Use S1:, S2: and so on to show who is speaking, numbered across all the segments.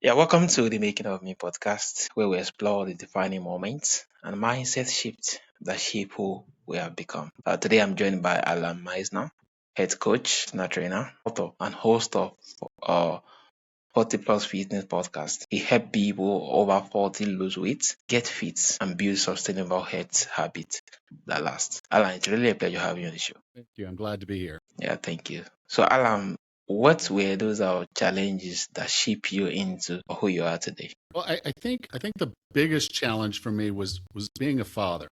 S1: Yeah, welcome to the Making of Me podcast, where we explore the defining moments and mindset shifts that shape who we have become. Today, I'm joined by Alan Meisner, head coach, trainer, author, and host of uh, 40 Plus Fitness podcast. He helps people over 40 lose weight, get fit, and build sustainable health habits that last. Alan, it's really a pleasure having you on the show.
S2: Thank you. I'm glad to be here.
S1: Yeah, thank you. So, Alan, what were those challenges that shape you into who you are today?
S2: Well, I think the biggest challenge for me was being a father.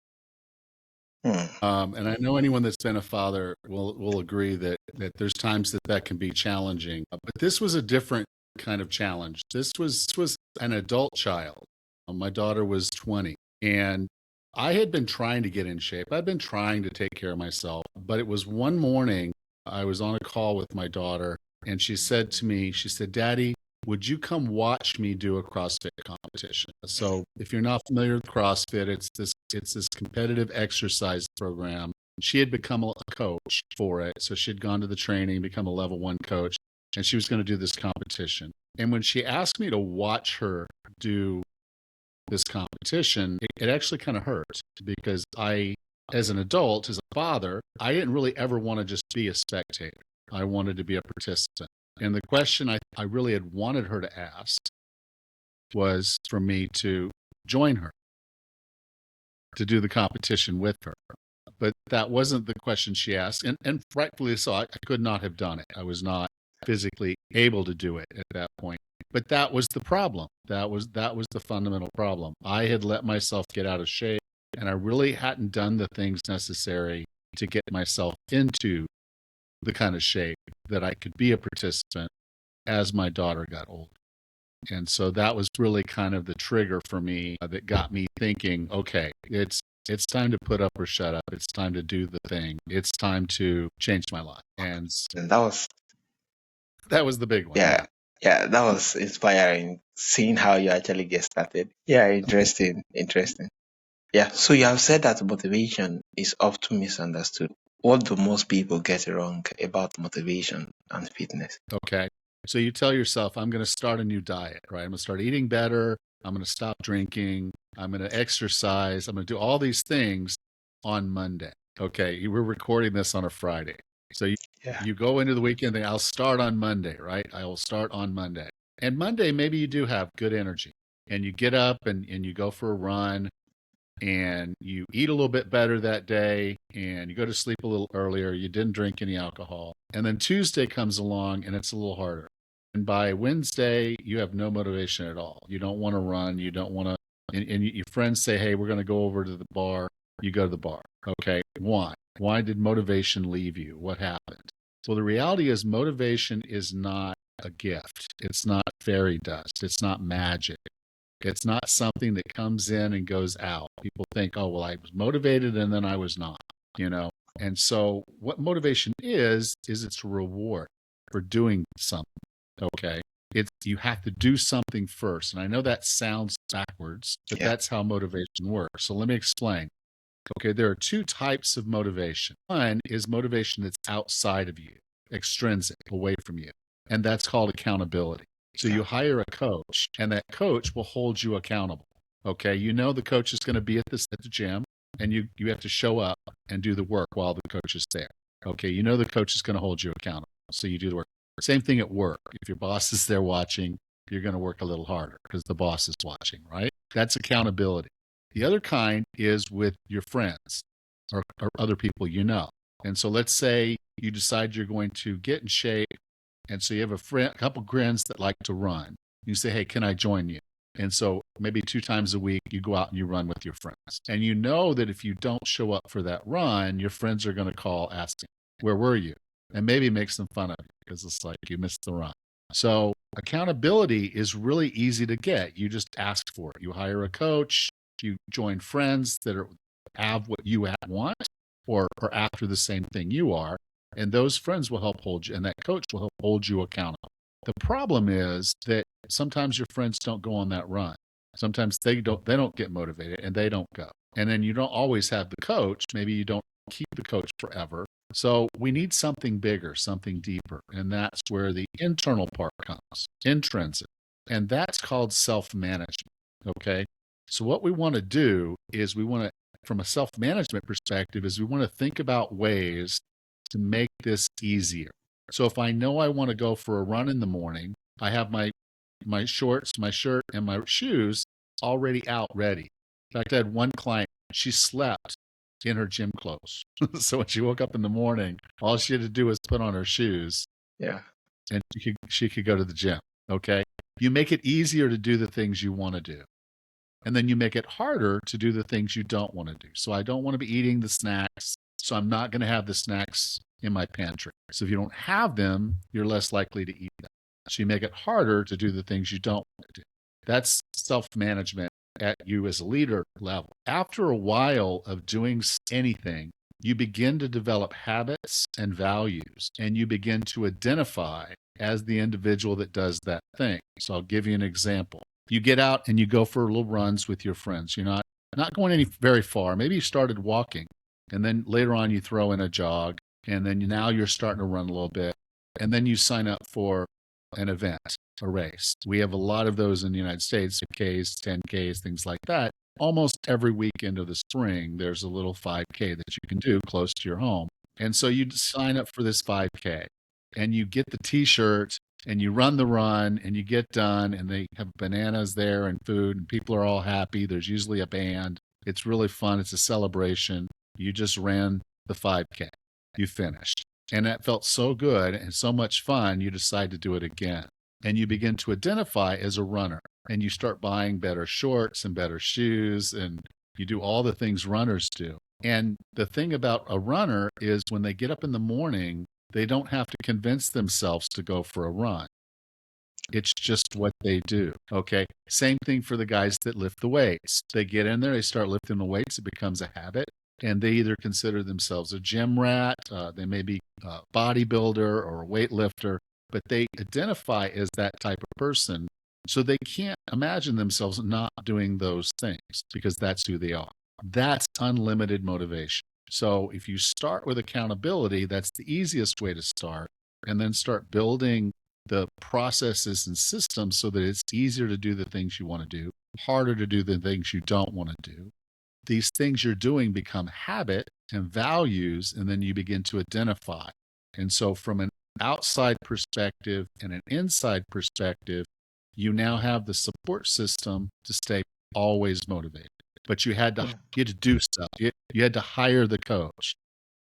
S1: Hmm.
S2: And I know anyone that's been a father will agree that there's times that can be challenging. But this was a different kind of challenge. This was an adult child. My daughter was 20, and I had been trying to get in shape. I'd been trying to take care of myself, but it was one morning I was on a call with my daughter, and she said to me, she said, "Daddy, would you come watch me do a CrossFit competition?" So if you're not familiar with CrossFit, it's this competitive exercise program. She had become a coach for it. So she'd gone to the training, become a level 1 coach, and she was going to do this competition. And when she asked me to watch her do this competition, it actually kind of hurt because as an adult, as a father, I didn't really ever want to just be a spectator. I wanted to be a participant. And the question I really had wanted her to ask was for me to join her, to do the competition with her. But that wasn't the question she asked. And rightfully so, I could not have done it. I was not physically able to do it at that point. But that was the problem. That was the fundamental problem. I had let myself get out of shape, and I really hadn't done the things necessary to get myself into the kind of shape that I could be a participant as my daughter got older. And so that was really kind of the trigger for me that got me thinking, okay, it's time to put up or shut up. It's time to do the thing. It's time to change my life. And
S1: And
S2: that was the big one.
S1: yeah, yeah, that was inspiring seeing how you actually get started. Yeah, interesting. Yeah, so you have said that motivation is often misunderstood. What do most people get wrong about motivation and fitness?
S2: Okay. So you tell yourself, I'm going to start a new diet, right? I'm going to start eating better. I'm going to stop drinking. I'm going to exercise. I'm going to do all these things on Monday. Okay. We're recording this on a Friday. So
S1: Yeah.
S2: you go into the weekend and I'll start on Monday, right? I will start on Monday. And Monday, maybe you do have good energy and you get up and you go for a run and you eat a little bit better that day and you go to sleep a little earlier. You didn't drink any alcohol. And then Tuesday comes along and it's a little harder. And by Wednesday, you have no motivation at all. You don't want to run. You don't want to. And your friends say, hey, we're going to go over to the bar. You go to the bar. Okay. Why? Why did motivation leave you? What happened? Well, the reality is motivation is not a gift. It's not fairy dust. It's not magic. It's not something that comes in and goes out. People think, oh, well, I was motivated and then I was not, you know? And so what motivation is it's a reward for doing something. Okay. You have to do something first. And I know that sounds backwards, but
S1: Yeah.
S2: that's how motivation works. So let me explain. Okay. There are two types of motivation. One is motivation that's outside of you, extrinsic, away from you. And that's called accountability. So you hire a coach and that coach will hold you accountable. Okay. You know, the coach is going to be at the gym and you have to show up and do the work while the coach is there. Okay. You know, the coach is going to hold you accountable. So you do the work. Same thing at work. If your boss is there watching, you're going to work a little harder because the boss is watching, right? That's accountability. The other kind is with your friends or other people you know. And so let's say you decide you're going to get in shape. And so you have a couple friends that like to run. You say, hey, can I join you? And so maybe 2 times a week, you go out and you run with your friends. And you know that if you don't show up for that run, your friends are going to call asking, where were you? And maybe make some fun of you because it's like you missed the run. So accountability is really easy to get. You just ask for it. You hire a coach, you join friends that have what you want or are after the same thing you are. And those friends will help hold you, and that coach will help hold you accountable. The problem is that sometimes your friends don't go on that run. Sometimes they don't get motivated and they don't go. And then you don't always have the coach. Maybe you don't keep the coach forever. So we need something bigger, something deeper. And that's where the internal part comes, intrinsic. And that's called self-management. Okay. So what we want to do is from a self-management perspective, is we want to think about ways to make this easier. So if I know I want to go for a run in the morning, I have my shorts, my shirt, and my shoes already out ready. In fact, I had one client, she slept in her gym clothes. So when she woke up in the morning, all she had to do was put on her shoes
S1: Yeah.
S2: and she could go to the gym. Okay. You make it easier to do the things you want to do. And then you make it harder to do the things you don't want to do. So I don't want to be eating the snacks. So I'm not going to have the snacks in my pantry. So if you don't have them, you're less likely to eat them. So you make it harder to do the things you don't want to do. That's self-management at you as a leader level. After a while of doing anything, you begin to develop habits and values, and you begin to identify as the individual that does that thing. So I'll give you an example. You get out and you go for little runs with your friends. You're not going any very far. Maybe you started walking, and then later on you throw in a jog, and then now you're starting to run a little bit, and then you sign up for an event, a race. We have a lot of those in the United States, 5Ks, 10Ks, things like that. Almost every weekend of the spring, there's a little 5K that you can do close to your home. And so you sign up for this 5K, and you get the t-shirt, and you run the run, and you get done, and they have bananas there and food, and people are all happy. There's usually a band. It's really fun. It's a celebration. You just ran the 5K. You finished. And that felt so good and so much fun, you decide to do it again. And you begin to identify as a runner. And you start buying better shorts and better shoes, and you do all the things runners do. And the thing about a runner is when they get up in the morning, they don't have to convince themselves to go for a run. It's just what they do. Okay. Same thing for the guys that lift the weights. They get in there, they start lifting the weights, it becomes a habit. And they either consider themselves a gym rat, they may be a bodybuilder or a weightlifter, but they identify as that type of person. So they can't imagine themselves not doing those things because that's who they are. That's unlimited motivation. So if you start with accountability, that's the easiest way to start, and then start building the processes and systems so that it's easier to do the things you want to do, harder to do the things you don't want to do. These things you're doing become habit and values, and then you begin to identify. And so from an outside perspective and an inside perspective, you now have the support system to stay always motivated. But you had to do stuff. You had to hire the coach.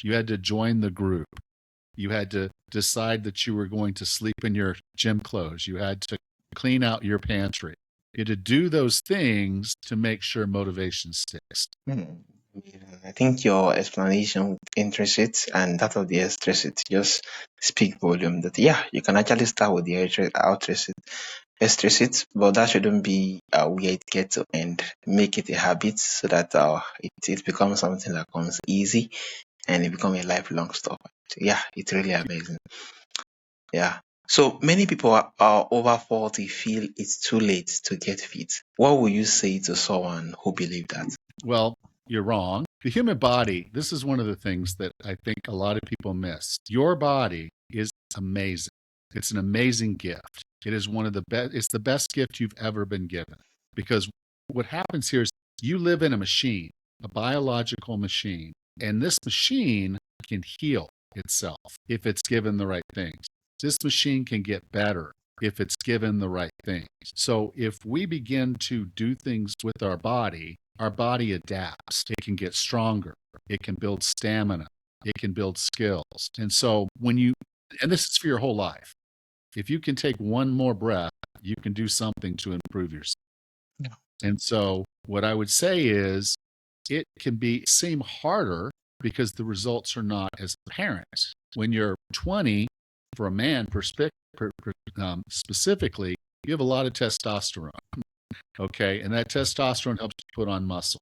S2: You had to join the group. You had to decide that you were going to sleep in your gym clothes. You had to clean out your pantry. You had to do those things to make sure motivation sticks.
S1: I think your explanation interested and that of the explicit just speak volume that you can actually start with the explicit, but that shouldn't be where it gets to end. Make it a habit so that it becomes something that comes easy and it becomes a lifelong stuff. Yeah, it's really amazing. Yeah. So many people are over 40 feel it's too late to get fit. What would you say to someone who believes that?
S2: Well, you're wrong. The human body, this is one of the things that I think a lot of people miss. Your body is amazing. It's an amazing gift. It is one of the best, it's the best gift you've ever been given. Because what happens here is you live in a machine, a biological machine, and this machine can heal itself if it's given the right things. This machine can get better if it's given the right things. So if we begin to do things with our body adapts. It can get stronger. It can build stamina. It can build skills. And so and this is for your whole life. If you can take one more breath, you can do something to improve yourself.
S1: Yeah.
S2: And so what I would say is it can seem harder because the results are not as apparent. When you're 20, for a man specifically, you have a lot of testosterone. Okay. And that testosterone helps you put on muscle.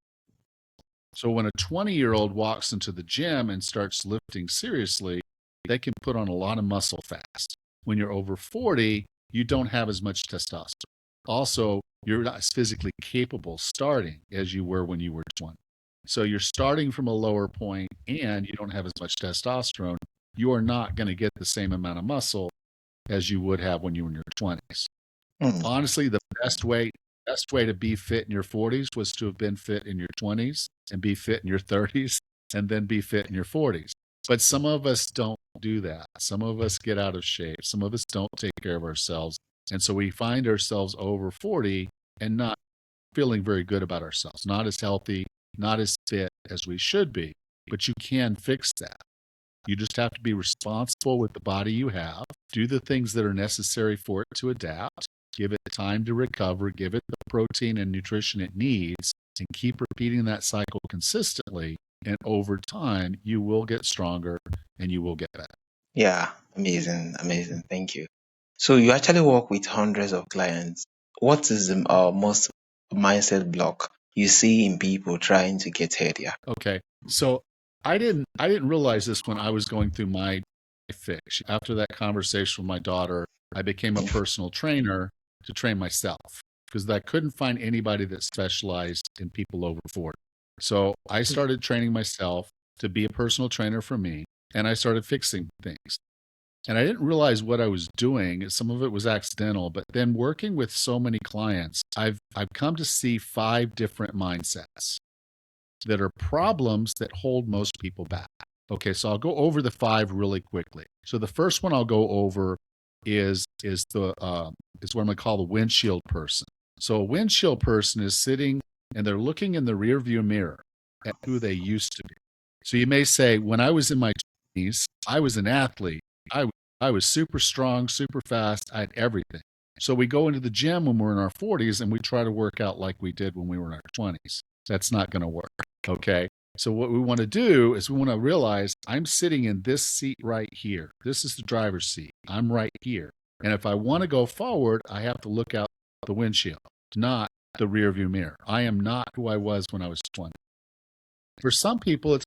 S2: So when a 20-year-old walks into the gym and starts lifting seriously, they can put on a lot of muscle fast. When you're over 40, you don't have as much testosterone. Also, you're not as physically capable starting as you were when you were 20. So you're starting from a lower point and you don't have as much testosterone. You are not going to get the same amount of muscle as you would have when you were in your 20s.
S1: Mm.
S2: Honestly, the best way to be fit in your 40s was to have been fit in your 20s and be fit in your 30s and then be fit in your 40s. But some of us don't do that. Some of us get out of shape. Some of us don't take care of ourselves. And so we find ourselves over 40 and not feeling very good about ourselves, not as healthy, not as fit as we should be. But you can fix that. You just have to be responsible with the body you have, do the things that are necessary for it to adapt, give it time to recover, give it the protein and nutrition it needs, and keep repeating that cycle consistently. And over time, you will get stronger and you will get better.
S1: Yeah, amazing, amazing. Thank you. So you actually work with hundreds of clients. What is the most mindset block you see in people trying to get healthier?
S2: Okay. So I didn't realize this when I was going through my fix. After that conversation with my daughter, I became a personal trainer to train myself because I couldn't find anybody that specialized in people over 40. So I started training myself to be a personal trainer for me, and I started fixing things. And I didn't realize what I was doing. Some of it was accidental, but then working with so many clients, I've come to see 5 different mindsets that are problems that hold most people back. Okay, so I'll go over the 5 really quickly. So the first one I'll go over is what I'm gonna call the windshield person. So a windshield person is sitting and they're looking in the rear view mirror at who they used to be. So you may say, when I was in my 20s, I was an athlete. I I was super strong, super fast. I had everything. So we go into the gym when we're in our 40s and we try to work out like we did when we were in our 20s. That's not going to work. Okay. So what we want to do is we want to realize I'm sitting in this seat right here. This is the driver's seat. I'm right here. And if I want to go forward, I have to look out the windshield, not the rear view mirror. I am not who I was when I was 20. For some people,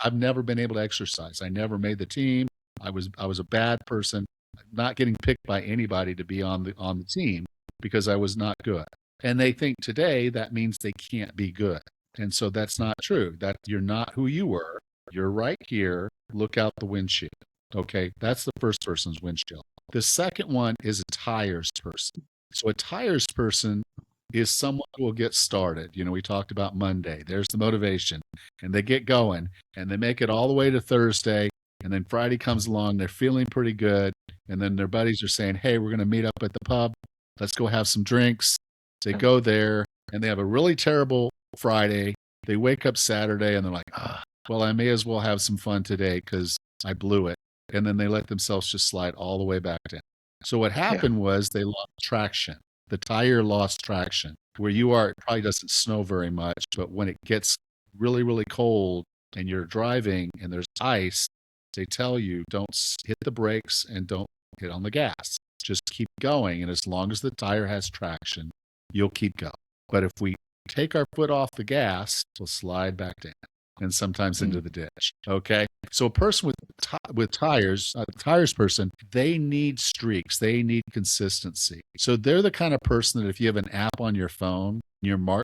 S2: I've never been able to exercise. I never made the team. I was a bad person, not getting picked by anybody to be on the team because I was not good. And they think today that means they can't be good. And so that's not true. That you're not who you were. You're right here. Look out the windshield. Okay, that's the first person's windshield. The second one is a tires person. So a tires person is someone who will get started. We talked about Monday. There's the motivation. And they get going and they make it all the way to Thursday. And then Friday comes along. They're feeling pretty good. And then their buddies are saying, hey, we're going to meet up at the pub. Let's go have some drinks. They go there and they have a really terrible Friday. They wake up Saturday and they're like, well, I may as well have some fun today because I blew it. And then they let themselves just slide all the way back down. So what
S1: Yeah.
S2: happened was they lost traction. The tire lost traction. Where you are, it probably doesn't snow very much, but when it gets really, really cold and you're driving and there's ice, they tell you don't hit the brakes and don't hit on the gas. Just keep going. And as long as the tire has traction, you'll keep going. But if we take our foot off the gas, we'll slide back down and sometimes into the ditch. Okay. So a person with tires, a tires person, they need streaks. They need consistency. So they're the kind of person that if you have an app on your phone,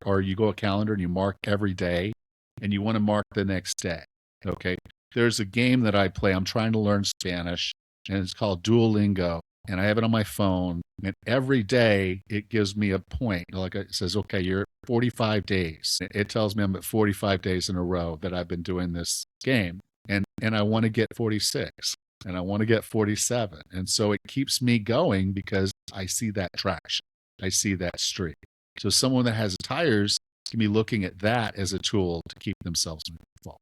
S2: or you go a calendar and you mark every day and you want to mark the next day. Okay. There's a game that I play. I'm trying to learn Spanish and it's called Duolingo. And I have it on my phone. And every day it gives me a point. Like it says, okay, you're at 45 days. It tells me I'm at 45 days in a row that I've been doing this game. And I want to get 46 and I want to get 47. And so it keeps me going because I see that traction. I see that streak. So someone that has tires can be looking at that as a tool to keep themselves moving forward.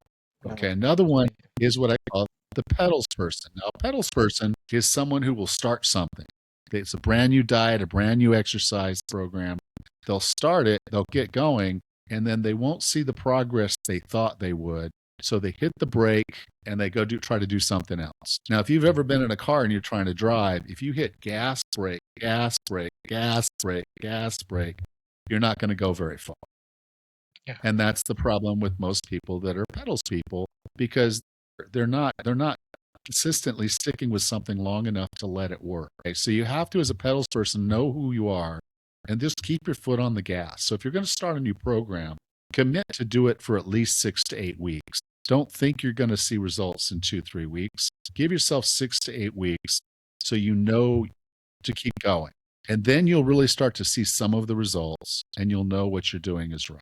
S2: Okay, another one is what I call the pedals person. Now, a pedals person is someone who will start something. It's a brand new diet, a brand new exercise program. They'll start it, they'll get going, and then they won't see the progress they thought they would. So they hit the brake and they try to do something else. Now, if you've ever been in a car and you're trying to drive, if you hit gas, brake, gas, brake, gas, brake, gas, brake, you're not going to go very far.
S1: Yeah.
S2: And that's the problem with most people that are pedals people because they're not consistently sticking with something long enough to let it work. Okay? So you have to, as a pedals person, know who you are and just keep your foot on the gas. So if you're going to start a new program, commit to do it for at least 6 to 8 weeks. Don't think you're going to see results in 2-3 weeks. Give yourself 6 to 8 weeks so you know to keep going. And then you'll really start to see some of the results and you'll know what you're doing is right.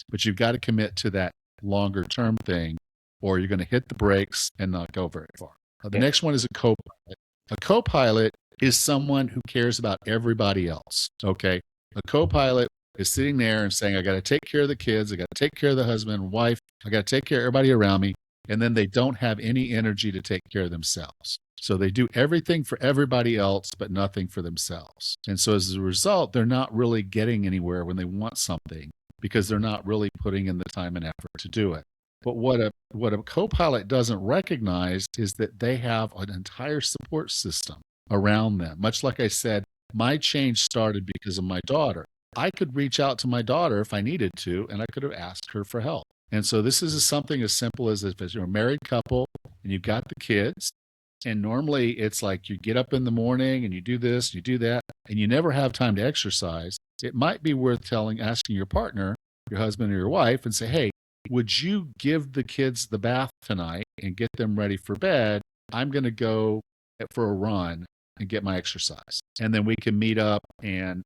S2: But you've got to commit to that longer term thing, or you're going to hit the brakes and not go very far. The
S1: Yeah.
S2: next one is a co-pilot. A co-pilot is someone who cares about everybody else. Okay. A co-pilot is sitting there and saying, I got to take care of the kids. I got to take care of the husband and wife. I got to take care of everybody around me. And then they don't have any energy to take care of themselves. So they do everything for everybody else, but nothing for themselves. And so as a result, they're not really getting anywhere when they want something because they're not really putting in the time and effort to do it. But what a co-pilot doesn't recognize is that they have an entire support system around them. Much like I said, my change started because of my daughter. I could reach out to my daughter if I needed to, and I could have asked her for help. And so this is something as simple as if you're a married couple and you've got the kids, and normally it's like you get up in the morning and you do this, you do that, and you never have time to exercise. It might be worth asking your partner, your husband or your wife, and say, hey, would you give the kids the bath tonight and get them ready for bed? I'm going to go for a run and get my exercise. And then we can meet up and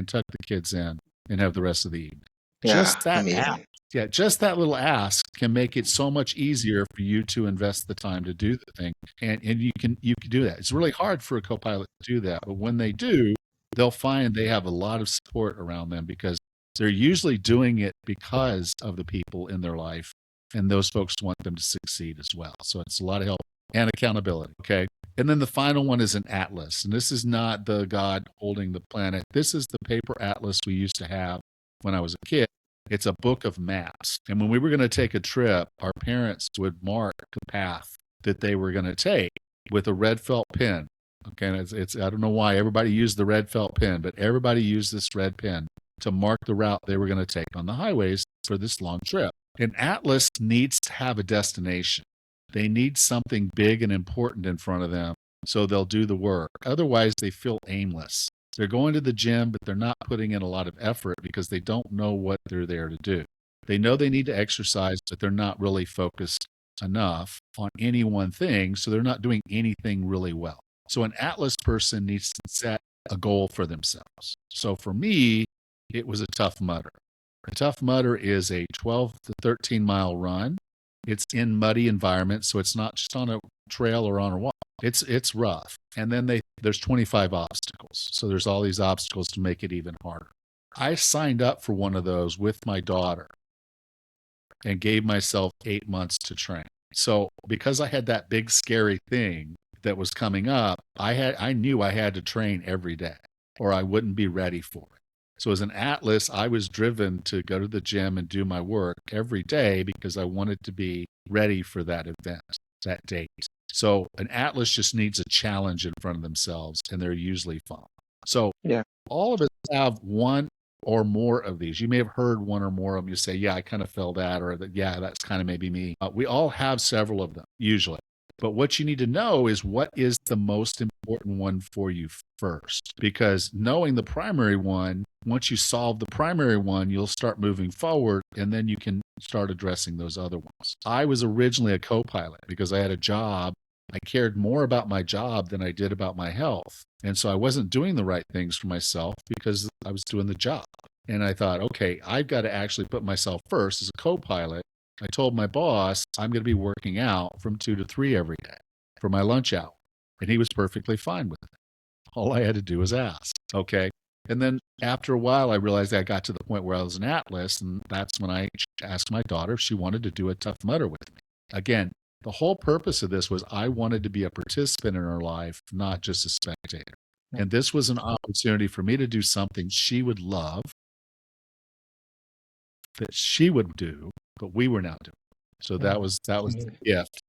S2: tuck the kids in and have the rest of the evening.
S1: Yeah.
S2: Just that ask, just that little ask can make it so much easier for you to invest the time to do the thing. And you can do that. It's really hard for a co-pilot to do that, but when they do, they'll find they have a lot of support around them because they're usually doing it because of the people in their life, and those folks want them to succeed as well. So it's a lot of help and accountability. Okay. And then the final one is an atlas. And this is not the God holding the planet. This is the paper atlas we used to have when I was a kid. It's a book of maps. And when we were going to take a trip, our parents would mark the path that they were going to take with a red felt pen. Okay. And it's I don't know why everybody used the red felt pen, but everybody used this red pen to mark the route they were going to take on the highways for this long trip. An atlas needs to have a destination. They need something big and important in front of them, so they'll do the work. Otherwise, they feel aimless. They're going to the gym, but they're not putting in a lot of effort because they don't know what they're there to do. They know they need to exercise, but they're not really focused enough on any one thing, so they're not doing anything really well. So an atlas person needs to set a goal for themselves. So for me, it was a Tough Mudder. A Tough Mudder is a 12 to 13 mile run. It's in muddy environments, so it's not just on a trail or on a walk. It's rough. And then there's 25 obstacles. So there's all these obstacles to make it even harder. I signed up for one of those with my daughter and gave myself 8 months to train. So because I had that big scary thing that was coming up, I knew I had to train every day or I wouldn't be ready for it. So as an atlas, I was driven to go to the gym and do my work every day because I wanted to be ready for that event, that date. So an atlas just needs a challenge in front of themselves, and they're usually fun. So all of us have one or more of these. You may have heard one or more of them. You say, yeah, I kind of feel that, or that, yeah, that's kind of maybe me. We all have several of them, usually. But what you need to know is what is the most important one for you first. Because knowing the primary one, once you solve the primary one, you'll start moving forward and then you can start addressing those other ones. I was originally a co-pilot because I had a job. I cared more about my job than I did about my health. And so I wasn't doing the right things for myself because I was doing the job. And I thought, okay, I've got to actually put myself first as a co-pilot. I told my boss I'm going to be working out from 2 to 3 every day for my lunch hour. And he was perfectly fine with it. All I had to do was ask. Okay. And then after a while, I realized I got to the point where I was an atlas. And that's when I asked my daughter if she wanted to do a Tough Mudder with me. Again, the whole purpose of this was I wanted to be a participant in her life, not just a spectator. And this was an opportunity for me to do something she would love, that she would do, but we were now doing. So that was the gift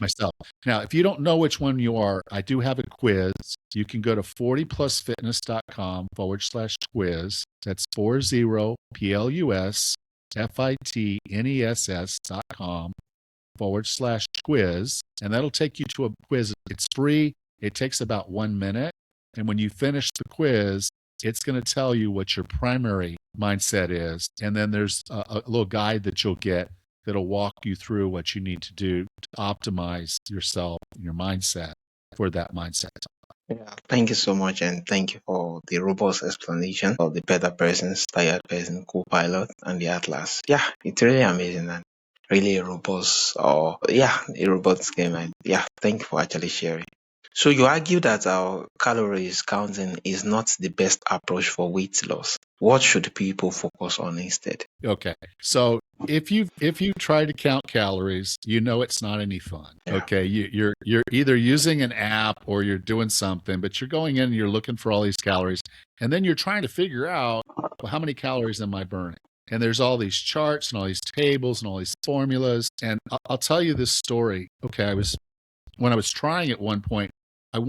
S2: myself. Now, if you don't know which one you are, I do have a quiz. You can go to 40plusfitness.com/quiz. That's 40plusfitness.com/quiz. And that'll take you to a quiz. It's free. It takes about 1 minute. And when you finish the quiz, it's going to tell you what your primary mindset is. And then there's a little guide that you'll get that'll walk you through what you need to do to optimize yourself and your mindset for that mindset.
S1: Yeah, thank you so much, and thank you for the robust explanation of the better persons, tired person, co-pilot, and the Atlas. Yeah, it's really amazing and really a robust, or yeah, a robust game. And yeah, thank you for actually sharing. So you argue that our calories counting is not the best approach for weight loss. What should people focus on instead?
S2: Okay. So if you try to count calories, you know it's not any fun.
S1: Yeah,
S2: Okay. You're either using an app or you're doing something, but you're going in and you're looking for all these calories. And then you're trying to figure out, well, how many calories am I burning? And there's all these charts and all these tables and all these formulas. And I'll tell you this story. Okay. When I was trying at one point, I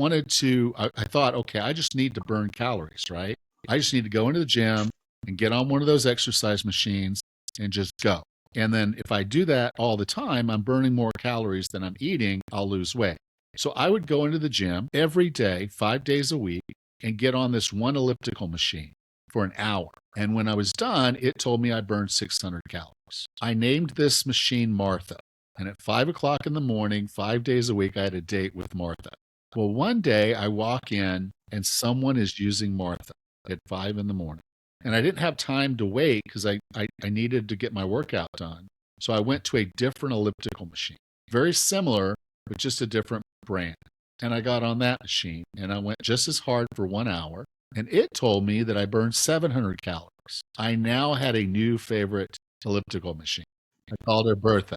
S2: thought, okay, I just need to burn calories, right? I just need to go into the gym and get on one of those exercise machines and just go. And then if I do that all the time, I'm burning more calories than I'm eating, I'll lose weight. So I would go into the gym every day, 5 days a week, and get on this one elliptical machine for an hour. And when I was done, it told me I burned 600 calories. I named this machine Martha. And at 5 o'clock in the morning, 5 days a week, I had a date with Martha. Well, one day I walk in and someone is using Martha at 5 in the morning. And I didn't have time to wait because I needed to get my workout done. So I went to a different elliptical machine, very similar, but just a different brand. And I got on that machine and I went just as hard for 1 hour. And it told me that I burned 700 calories. I now had a new favorite elliptical machine. I called her Bertha.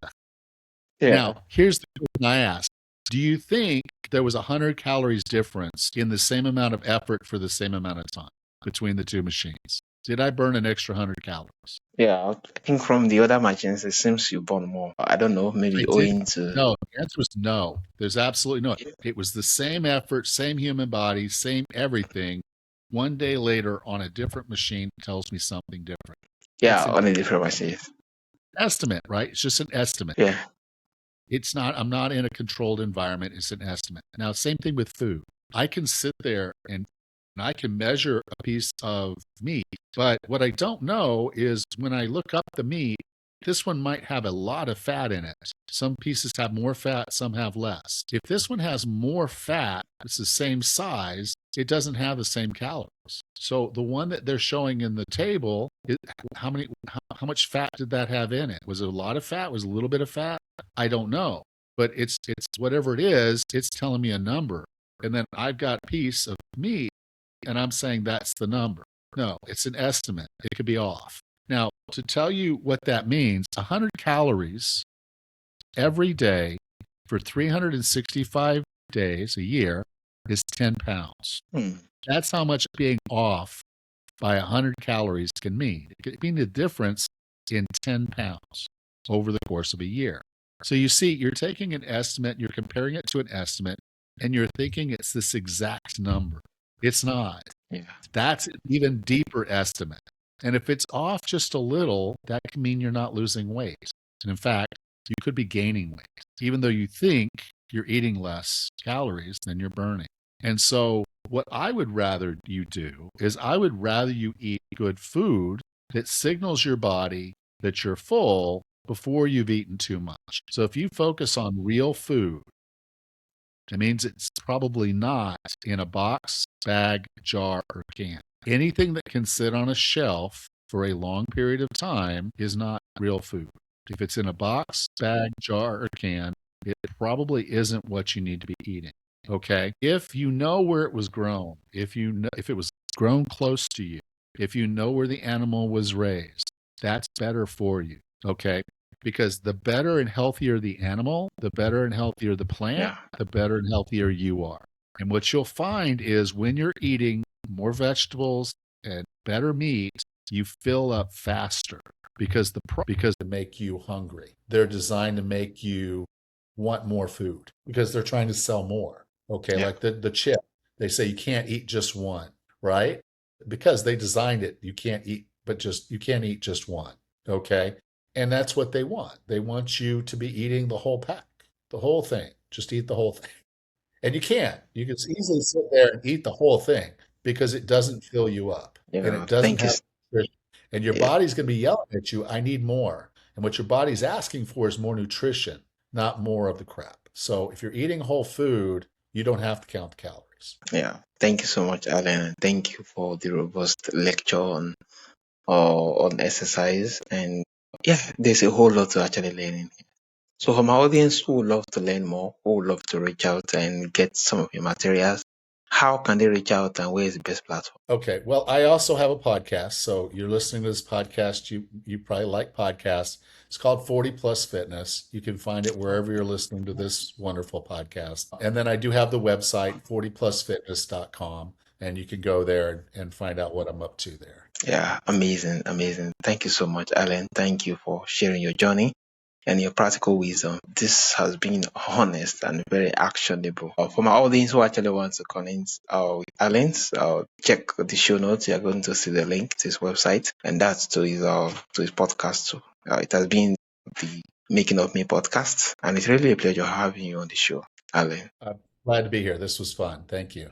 S1: yeah,
S2: Now, here's the question I ask. Do you think there was 100 calories difference in the same amount of effort for the same amount of time between the two machines? Did I burn an extra 100 calories?
S1: yeah. I think from the other machines, it seems you burn more. I don't know,
S2: I
S1: maybe
S2: did.
S1: owing to.
S2: No, the answer was no. There's absolutely no. It was the same effort, same human body, same everything. One day later on a different machine tells me something different.
S1: Yeah,
S2: That's an
S1: on a different machines.
S2: estimate, right? It's just an estimate.
S1: Yeah,
S2: It's not, I'm not in a controlled environment. It's an estimate. Now, same thing with food. I can sit there and I can measure a piece of meat, but what I don't know is when I look up the meat, this one might have a lot of fat in it. Some pieces have more fat, some have less. If this one has more fat, it's the same size, it doesn't have the same calories. So the one that they're showing in the table, how much fat did that have in it? Was it a lot of fat? Was it a little bit of fat? I don't know. But it's whatever it is, it's telling me a number. And then I've got a piece of meat and I'm saying that's the number. No, it's an estimate. It could be off. Now, to tell you what that means, 100 calories every day for 365 days a year is 10 pounds.
S1: hmm.
S2: That's how much being off by 100 calories can mean. It can mean the difference in 10 pounds over the course of a year. So you see, you're taking an estimate, you're comparing it to an estimate, and you're thinking it's this exact number. It's not.
S1: Yeah,
S2: That's an even deeper estimate. And if it's off just a little, that can mean you're not losing weight. And in fact, you could be gaining weight, even though you think you're eating less calories than you're burning. And so, what I would rather you do is I would rather you eat good food that signals your body that you're full before you've eaten too much. So, if you focus on real food, it means it's probably not in a box, bag, jar, or can. Anything that can sit on a shelf for a long period of time is not real food. If it's in a box, bag, jar, or can, it probably isn't what you need to be eating. Okay? If you know where it was grown, if it was grown close to you, if you know where the animal was raised, that's better for you. Okay? Because the better and healthier the animal, the better and healthier the plant,
S1: yeah,
S2: the better and healthier you are. And what you'll find is when you're eating more vegetables and better meat, you fill up faster because they make you hungry. They're designed to make you want more food because they're trying to sell more. Okay,
S1: yeah,
S2: like the chip, they say you can't eat just one, right? Because they designed it, you can't eat just one. Okay. And that's what they want. They want you to be eating the whole pack, the whole thing. Just eat the whole thing. And you can't. You can easily sit there and eat the whole thing because it doesn't fill you up and
S1: yeah.
S2: it doesn't
S1: Thank you.
S2: have nutrition. And your
S1: Yeah,
S2: body's going to be yelling at you, I need more. And what your body's asking for is more nutrition, not more of the crap. So if you're eating whole food, you don't have to count the calories. worries.
S1: Yeah. Thank you so much, Alan, and thank you for the robust lecture on exercise. And yeah, there's a whole lot to actually learn. So for my audience who would love to learn more, who would love to reach out and get some of your materials, how can they reach out and where is the best platform?
S2: Okay. Well, I also have a podcast. So you're listening to this podcast. You probably like podcasts. It's called 40 Plus Fitness. You can find it wherever you're listening to this wonderful podcast. And then I do have the website, 40plusfitness.com, and you can go there and find out what I'm up to there.
S1: Yeah, amazing, amazing. Thank you so much, Alan. Thank you for sharing your journey and your practical wisdom. This has been honest and very actionable. For my audience who actually wants to connect with Alan's, check the show notes. You're going to see the link to his website, and that's to his podcast too. It has been the Making of Me podcast, and it's really a pleasure having you on the show, Alan.
S2: I'm glad to be here. This was fun. Thank you.